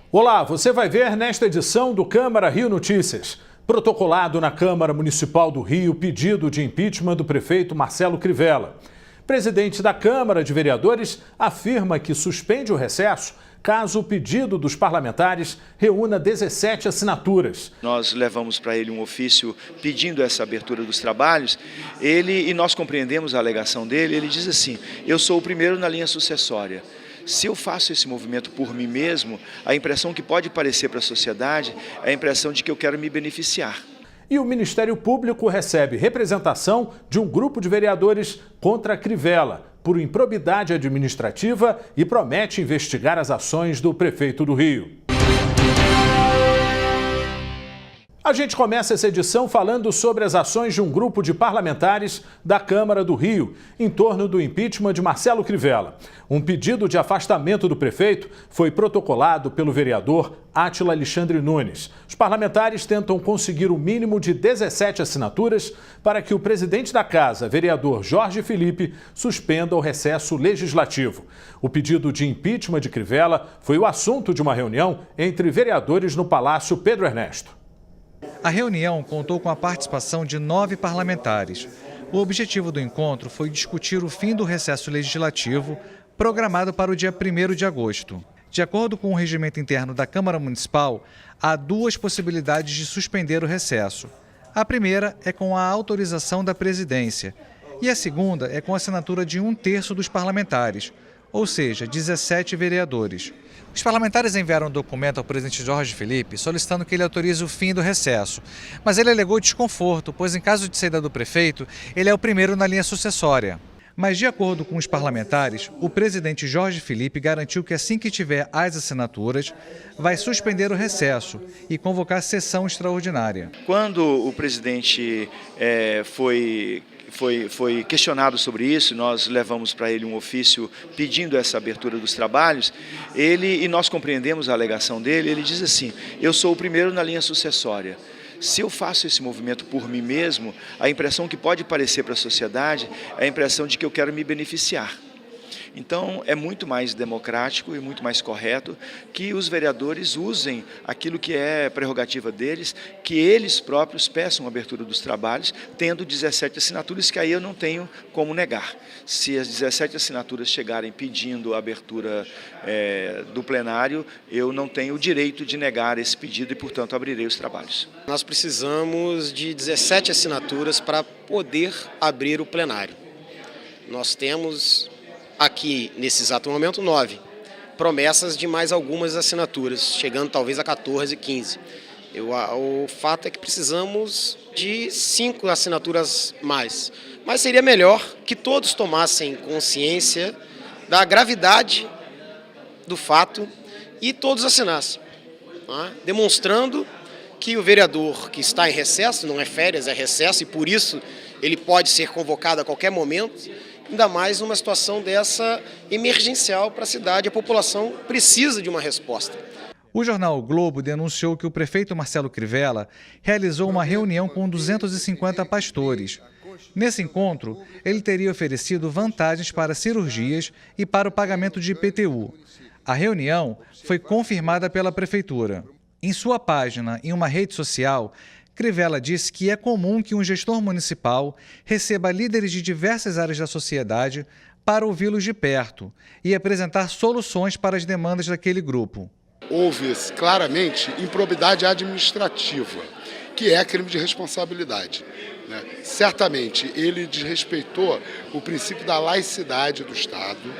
Olá, você vai ver nesta edição do Câmara Rio Notícias. Protocolado na Câmara Municipal do Rio pedido de impeachment do prefeito Marcelo Crivella. Presidente da Câmara de Vereadores afirma que suspende o recesso caso o pedido dos parlamentares reúna 17 assinaturas. Nós levamos para ele um ofício pedindo essa abertura dos trabalhos, e nós compreendemos a alegação dele. Ele diz assim: eu sou o primeiro na linha sucessória. Se eu faço esse movimento por mim mesmo, a impressão que pode parecer para a sociedade é a impressão de que eu quero me beneficiar. E o Ministério Público recebe representação de um grupo de vereadores contra Crivella por improbidade administrativa e promete investigar as ações do prefeito do Rio. A gente começa essa edição falando sobre as ações de um grupo de parlamentares da Câmara do Rio em torno do impeachment de Marcelo Crivella. Um pedido de afastamento do prefeito foi protocolado pelo vereador Átila Alexandre Nunes. Os parlamentares tentam conseguir o mínimo de 17 assinaturas para que o presidente da Casa, vereador Jorge Felipe, suspenda o recesso legislativo. O pedido de impeachment de Crivella foi o assunto de uma reunião entre vereadores no Palácio Pedro Ernesto. A reunião contou com a participação de 9 parlamentares. O objetivo do encontro foi discutir o fim do recesso legislativo, programado para o dia 1º de agosto. De acordo com o regimento interno da Câmara Municipal, há 2 possibilidades de suspender o recesso. A primeira é com a autorização da presidência e a segunda é com a assinatura de 1/3 dos parlamentares, ou seja, 17 vereadores. Os parlamentares enviaram um documento ao presidente Jorge Felipe solicitando que ele autorize o fim do recesso, mas ele alegou desconforto, pois em caso de saída do prefeito, ele é o primeiro na linha sucessória. Mas de acordo com os parlamentares, o presidente Jorge Felipe garantiu que assim que tiver as assinaturas, vai suspender o recesso e convocar sessão extraordinária. Quando o presidente foi questionado sobre isso, nós levamos para ele um ofício pedindo essa abertura dos trabalhos, e nós compreendemos a alegação dele. Ele diz assim: eu sou o primeiro na linha sucessória. Se eu faço esse movimento por mim mesmo, a impressão que pode parecer para a sociedade é a impressão de que eu quero me beneficiar. Então, é muito mais democrático e muito mais correto que os vereadores usem aquilo que é prerrogativa deles, que eles próprios peçam a abertura dos trabalhos, tendo 17 assinaturas, que aí eu não tenho como negar. Se as 17 assinaturas chegarem pedindo a abertura do plenário, eu não tenho o direito de negar esse pedido e, portanto, abrirei os trabalhos. Nós precisamos de 17 assinaturas para poder abrir o plenário. Nós temos aqui, nesse exato momento, 9 promessas de mais algumas assinaturas, chegando talvez a 14, 15. O fato é que precisamos de 5 assinaturas mais. Mas seria melhor que todos tomassem consciência da gravidade do fato e todos assinassem, tá? Demonstrando que o vereador que está em recesso, não é férias, é recesso, e por isso ele pode ser convocado a qualquer momento, ainda mais numa situação dessa emergencial para a cidade. A população precisa de uma resposta. O jornal o Globo denunciou que o prefeito Marcelo Crivella realizou uma reunião com 250 pastores. Nesse encontro, ele teria oferecido vantagens para cirurgias e para o pagamento de IPTU. A reunião foi confirmada pela prefeitura. Em sua página, em uma rede social, Crivella disse que é comum que um gestor municipal receba líderes de diversas áreas da sociedade para ouvi-los de perto e apresentar soluções para as demandas daquele grupo. Houve claramente improbidade administrativa, que é crime de responsabilidade, né? Certamente ele desrespeitou o princípio da laicidade do Estado,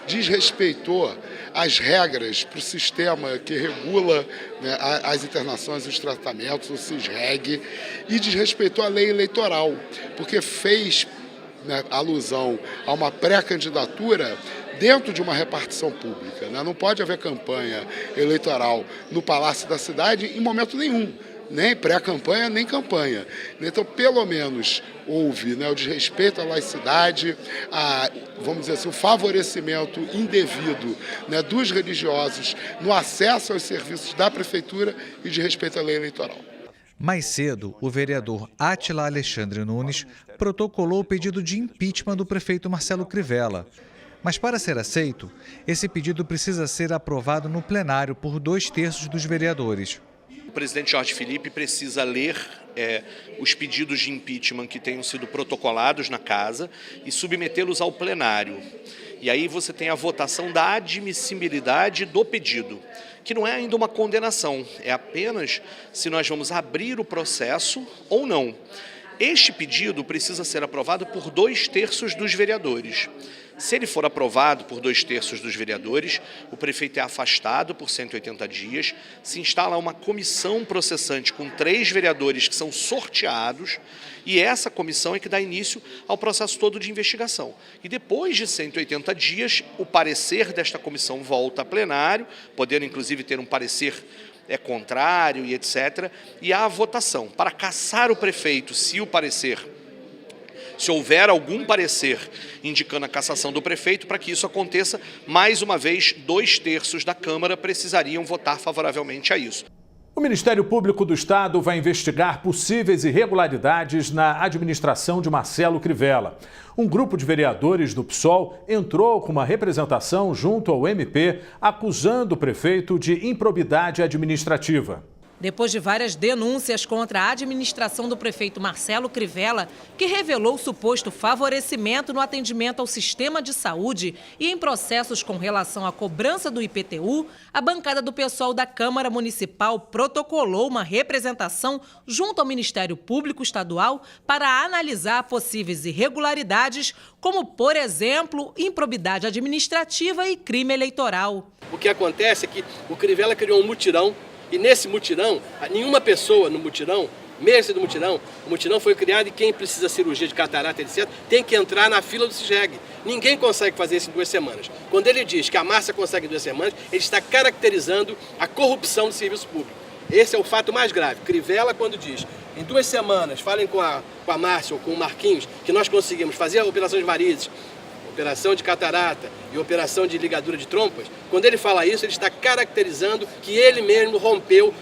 desrespeitou as regras para o sistema que regula, né, as internações e os tratamentos, o SISREG, e desrespeitou a lei eleitoral, porque fez, né, alusão a uma pré-candidatura dentro de uma repartição pública, né? Não pode haver campanha eleitoral no Palácio da Cidade em momento nenhum, nem pré-campanha, nem campanha. Então, pelo menos, houve, né, o desrespeito à laicidade, vamos dizer assim, o favorecimento indevido, né, dos religiosos no acesso aos serviços da Prefeitura e de respeito à lei eleitoral. Mais cedo, o vereador Átila Alexandre Nunes protocolou o pedido de impeachment do prefeito Marcelo Crivella. Mas para ser aceito, esse pedido precisa ser aprovado no plenário por 2/3 dos vereadores. O presidente Jorge Felipe precisa ler os pedidos de impeachment que tenham sido protocolados na casa e submetê-los ao plenário. E aí você tem a votação da admissibilidade do pedido, que não é ainda uma condenação, é apenas se nós vamos abrir o processo ou não. Este pedido precisa ser aprovado por 2/3 dos vereadores. Se ele for aprovado por 2/3 dos vereadores, o prefeito é afastado por 180 dias, se instala uma comissão processante com 3 vereadores que são sorteados, e essa comissão é que dá início ao processo todo de investigação. E depois de 180 dias, o parecer desta comissão volta a plenário, podendo inclusive ter um parecer contrário e etc. E há a votação. Para cassar o prefeito, se houver algum parecer indicando a cassação do prefeito, para que isso aconteça, mais uma vez, 2/3 da Câmara precisariam votar favoravelmente a isso. O Ministério Público do Estado vai investigar possíveis irregularidades na administração de Marcelo Crivella. Um grupo de vereadores do PSOL entrou com uma representação junto ao MP, acusando o prefeito de improbidade administrativa. Depois de várias denúncias contra a administração do prefeito Marcelo Crivella, que revelou suposto favorecimento no atendimento ao sistema de saúde e em processos com relação à cobrança do IPTU, a bancada do PSOL da Câmara Municipal protocolou uma representação junto ao Ministério Público Estadual para analisar possíveis irregularidades, como, por exemplo, improbidade administrativa e crime eleitoral. O que acontece é que o Crivella criou um mutirão. E nesse mutirão, nenhuma pessoa no mutirão, mesmo do mutirão, o mutirão foi criado e quem precisa de cirurgia de catarata, etc., tem que entrar na fila do CIGEG. Ninguém consegue fazer isso em 2 semanas. Quando ele diz que a Márcia consegue em 2 semanas, ele está caracterizando a corrupção do serviço público. Esse é o fato mais grave. Crivella, quando diz, em 2 semanas, falem com a Márcia ou com o Marquinhos, que nós conseguimos fazer a operação de varizes, operação de catarata e operação de ligadura de trompas, quando ele fala isso, ele está caracterizando que ele mesmo corrompeu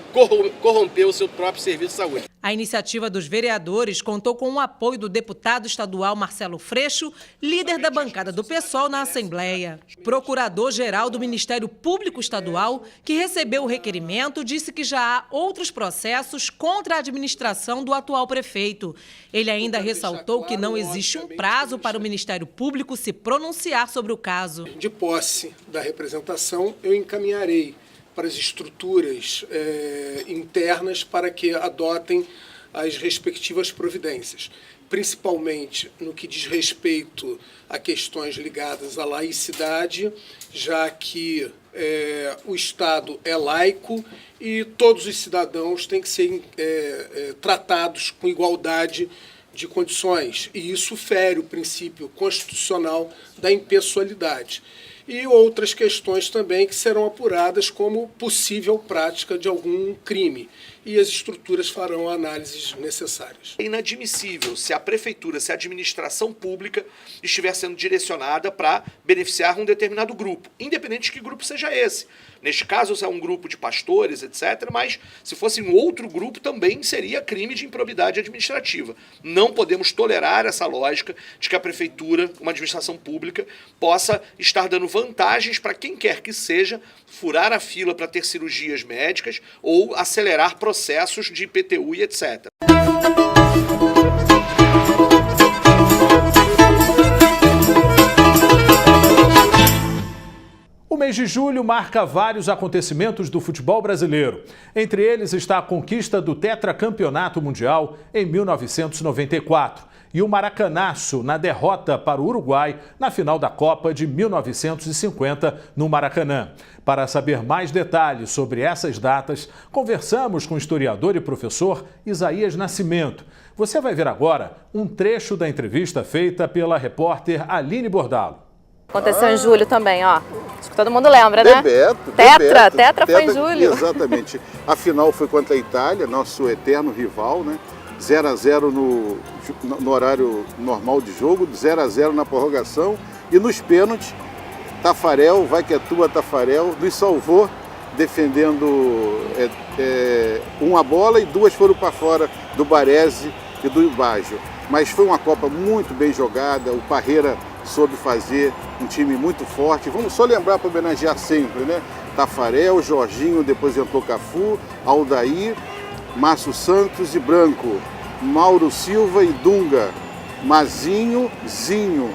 o seu próprio serviço de saúde. A iniciativa dos vereadores contou com o apoio do deputado estadual Marcelo Freixo, líder da bancada do PSOL na Assembleia. Procurador-geral do Ministério Público Estadual, que recebeu o requerimento, disse que já há outros processos contra a administração do atual prefeito. Ele ainda ressaltou que não existe um prazo para o Ministério Público se pronunciar sobre o caso. De posse da representação, eu encaminharei para as estruturas internas para que adotem as respectivas providências, principalmente no que diz respeito a questões ligadas à laicidade, já que o Estado é laico e todos os cidadãos têm que ser tratados com igualdade de condições, e isso fere o princípio constitucional da impessoalidade. E outras questões também que serão apuradas como possível prática de algum crime. E as estruturas farão análises necessárias. É inadmissível se a prefeitura, se a administração pública estiver sendo direcionada para beneficiar um determinado grupo, independente de que grupo seja esse. Neste caso, se é um grupo de pastores, etc., mas se fosse um outro grupo, também seria crime de improbidade administrativa. Não podemos tolerar essa lógica de que a prefeitura, uma administração pública, possa estar dando vantagens para quem quer que seja, furar a fila para ter cirurgias médicas ou acelerar processos de IPTU e etc. O mês de julho marca vários acontecimentos do futebol brasileiro. Entre eles está a conquista do tetracampeonato mundial em 1994 e o Maracanaço na derrota para o Uruguai na final da Copa de 1950 no Maracanã. Para saber mais detalhes sobre essas datas, conversamos com o historiador e professor Isaías Nascimento. Você vai ver agora um trecho da entrevista feita pela repórter Aline Bordalo. Aconteceu em julho também, ó. Acho que todo mundo lembra, né? Tetra foi em julho. Exatamente. A final foi contra a Itália, nosso eterno rival, né? 0-0 no horário normal de jogo, 0-0 na prorrogação e nos pênaltis, Taffarel, vai que é tua, Taffarel, nos salvou defendendo uma bola e 2 foram para fora do Baresi e do Baggio. Mas foi uma Copa muito bem jogada, o Parreira soube fazer um time muito forte. Vamos só lembrar para homenagear sempre, né? Tafarel, Jorginho, depois entrou Cafu, Aldair, Márcio Santos e Branco, Mauro Silva e Dunga, Mazinho, Zinho,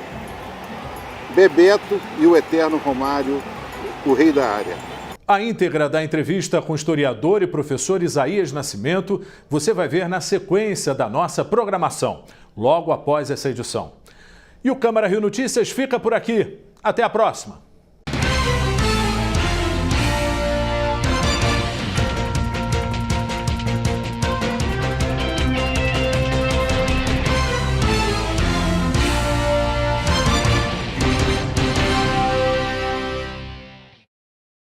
Bebeto e o eterno Romário, o rei da área. A íntegra da entrevista com o historiador e professor Isaías Nascimento você vai ver na sequência da nossa programação, logo após essa edição. E o Câmara Rio Notícias fica por aqui. Até a próxima!